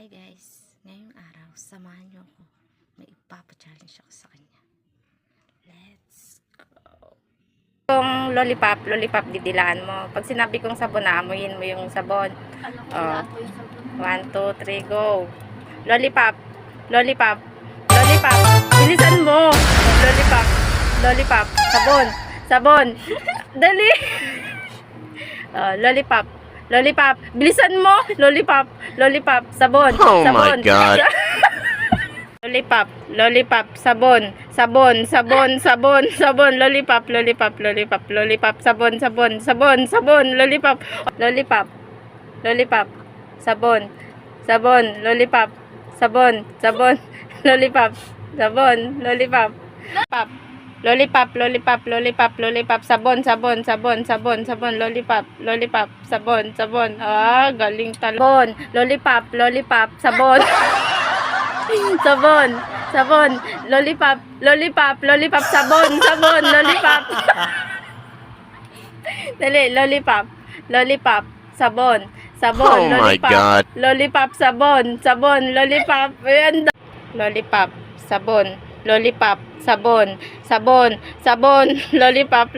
Hi guys, ngayong araw, samahan niyo ako. May ipapa-challenge ako sa kanya. Let's go! Kung lollipop, didilaan mo. Pag sinabi kong sabon, amuyin mo yung sabon. Oh. 1, 2, 3, go! Lollipop, bilisan mo! Lollipop, sabon, dali! Lollipop, bilisan mo! Lollipop, sabon, Oh my God. Lollipop, sabon, lollipop, sabon, lollipop, sabon, lollipop, lollipop, sabon, lollipop, sabon. Ah, galing talaga. Lollipop, sabon. Sabon, lollipop, sabon, lollipop. Dali, lollipop, sabon, Oh my God. lollipop, sabon, lollipop. Ayan. Lollipop, sabon, lollipop, sabon, lollipop,